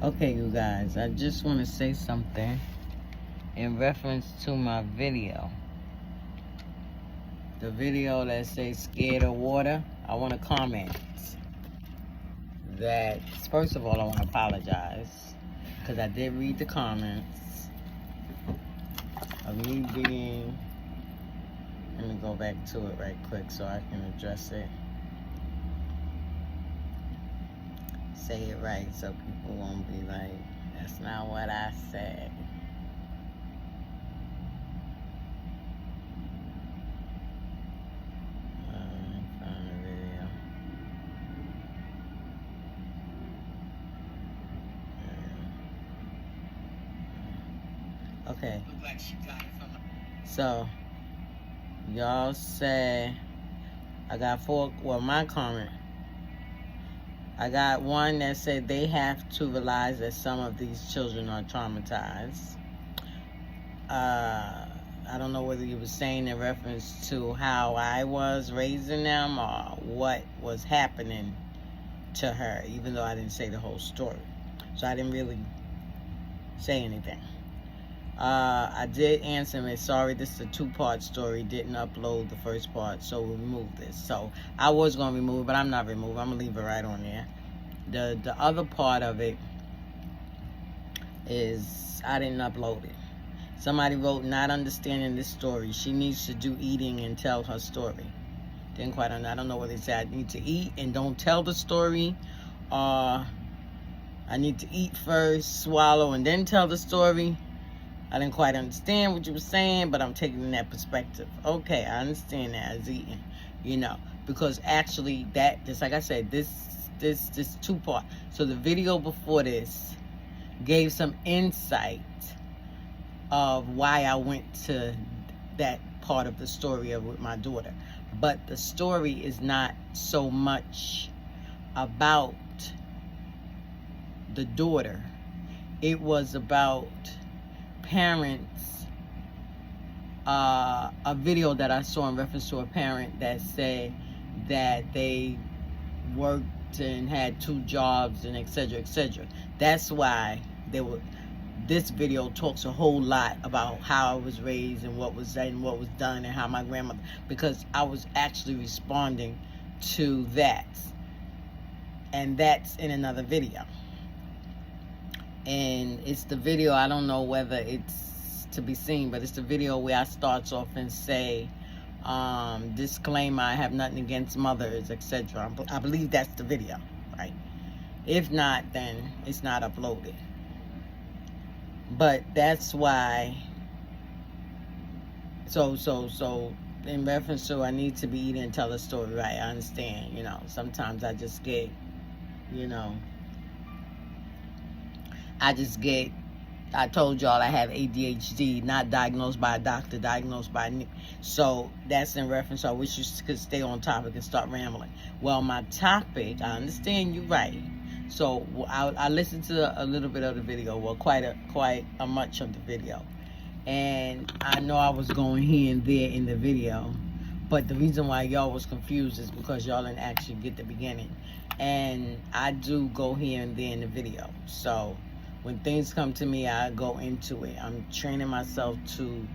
Okay, you guys, I just want to say something in reference to my video. The video that says scared of water. I want to comment that, first of all, I want to apologize because I did read the comments of me being, let me go back to it right quick so I can address it. Say it right so people won't be like, that's not what I said. Okay. So, y'all say, I got four, well, my comment. I got one that said they have to realize that some of these children are traumatized. I don't know whether you were saying in reference to how I was raising them or what was happening to her, even though I didn't say the whole story. So I didn't really say anything. I did answer him, sorry, this is a two-part story, didn't upload the first part, so we'll remove this. So I was going to remove it, but I'm not removing. I'm going to leave it right on there. The other part of it is I didn't upload it. Somebody wrote, not understanding this story. She needs to do eating and tell her story. Didn't quite understand. I don't know what they said. I need to eat and don't tell the story. I need to eat first, swallow, and then tell the story. I didn't quite understand what you were saying, but I'm taking that perspective. Okay, I understand that as eating, you know, because actually that, just like I said, this two-part. So the video before this gave some insight of why I went to that part of the story with my daughter. But the story is not so much about the daughter. It was about parents, a video that I saw in reference to a parent that said that they worked and had 2 jobs and etc. etc. That's why this video talks a whole lot about how I was raised and what was said and what was done and how my grandmother, because I was actually responding to that, and that's in another video. And it's the video, I don't know whether it's to be seen, but it's the video where I starts off and say, disclaimer, I have nothing against mothers, etc. I believe that's the video, right? If not, then it's not uploaded. But that's why, so in reference to I need to be eating and tell a story, right? I understand, you know, sometimes I just get, you know, I told y'all I have ADHD, not diagnosed by a doctor, diagnosed by me. So that's in reference, I wish you could stay on topic and start rambling. Well, my topic, I understand you right. So I listened to a little bit of the video, well, quite a much of the video. And I know I was going here and there in the video, but the reason why y'all was confused is because y'all didn't actually get the beginning. And I do go here and there in the video. So when things come to me, I go into it. I'm training myself to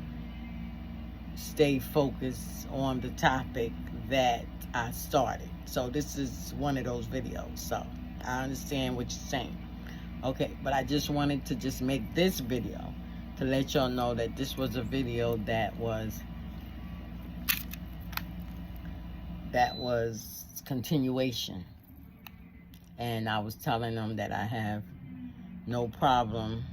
stay focused on the topic that I started. So this is one of those videos. So I understand what you're saying. Okay, but I just wanted to just make this video to let y'all know that this was a video that was continuation. And I was telling them that I have no problem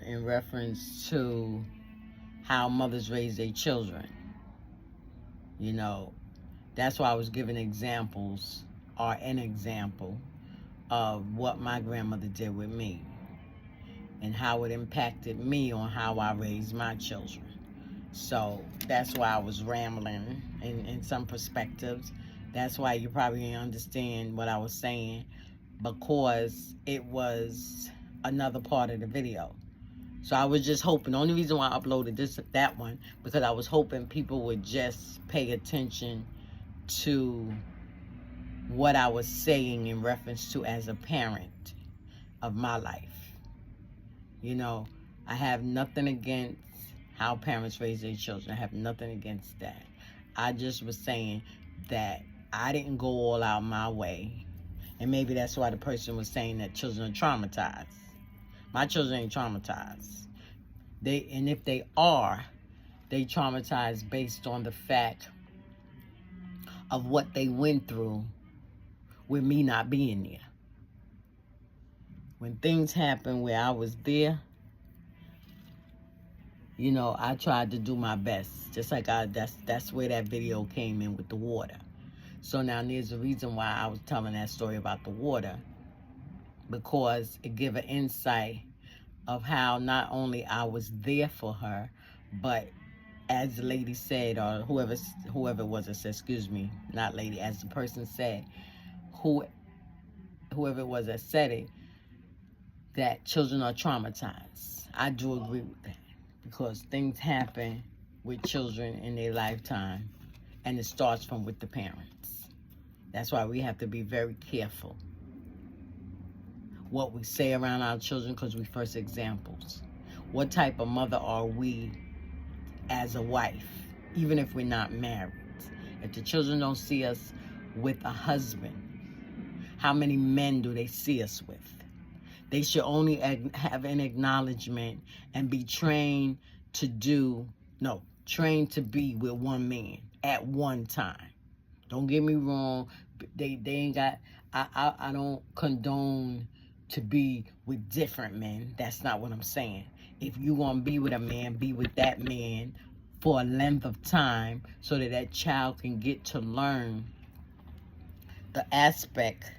in reference to how mothers raise their children. You know, that's why I was giving examples, or an example of what my grandmother did with me and how it impacted me on how I raised my children. So that's why I was rambling in some perspectives. That's why you probably didn't understand what I was saying, because it was another part of the video. So I was just hoping. The only reason why I uploaded that one, because I was hoping people would just pay attention to what I was saying in reference to as a parent of my life. You know, I have nothing against how parents raise their children. I have nothing against that. I just was saying that I didn't go all out my way. And maybe that's why the person was saying that children are traumatized. My children ain't traumatized. And if they are, they traumatized based on the fact of what they went through with me not being there. When things happened where I was there, you know, I tried to do my best. Just like that's where that video came in with the water. So now there's a reason why I was telling that story about the water, because it gave an insight of how not only I was there for her, but as the lady said, or whoever it was that said, excuse me, not lady, as the person said, whoever it was that said it, that children are traumatized. I do agree with that, because things happen with children in their lifetime, and it starts from with the parents. That's why we have to be very careful what we say around our children, because we first examples. What type of mother are we as a wife, even if we're not married? If the children don't see us with a husband, how many men do they see us with? They should only have an acknowledgement and be trained to be with one man at one time. Don't get me wrong. They ain't got, I don't condone to be with different men. That's not what I'm saying. If you want to be with a man, be with that man for a length of time so that that child can get to learn the aspect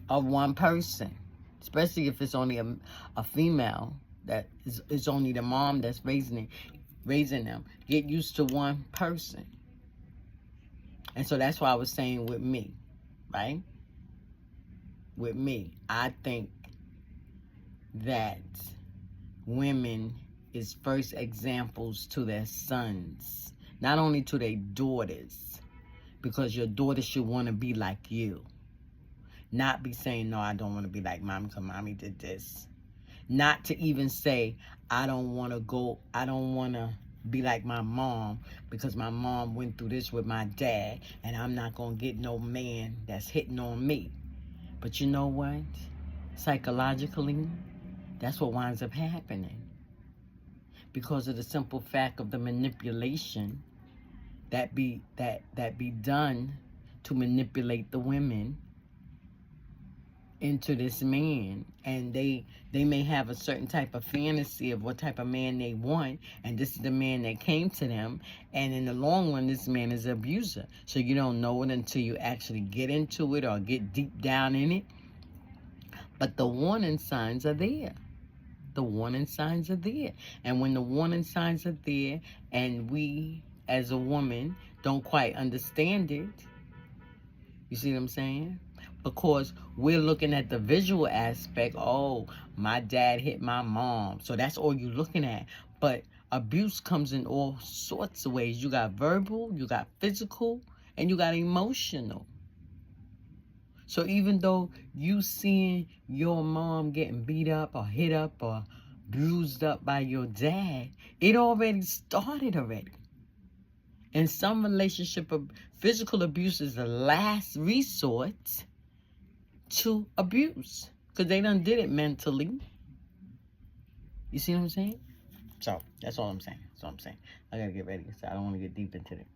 of one person. Especially if it's only a female, that is only the mom that's raising them. Get used to one person. And so that's why I was saying with me, right? With me, I think that women is first examples to their sons, not only to their daughters, because your daughter should want to be like you. Not be saying, no, I don't want to be like mommy because mommy did this. Not to even say, I don't want to be like my mom because my mom went through this with my dad, and I'm not going to get no man that's hitting on me. But you know what? Psychologically, that's what winds up happening. Because of the simple fact of the manipulation that be done to manipulate the women into this man, and they may have a certain type of fantasy of what type of man they want, and this is the man that came to them, and in the long run this man is an abuser. So you don't know it until you actually get into it or get deep down in it. But the warning signs are there. The warning signs are there. And when the warning signs are there and we as a woman don't quite understand it, you see what I'm saying? Because we're looking at the visual aspect. Oh, my dad hit my mom. So that's all you're looking at. But abuse comes in all sorts of ways. You got verbal, you got physical, and you got emotional. So even though you seeing your mom getting beat up or hit up or bruised up by your dad, it already started already. In some relationship, physical abuse is the last resort to abuse, because they done did it mentally. You see what I'm saying? So that's all I'm saying. That's all I'm saying. I gotta get ready, so I don't want to get deep into it.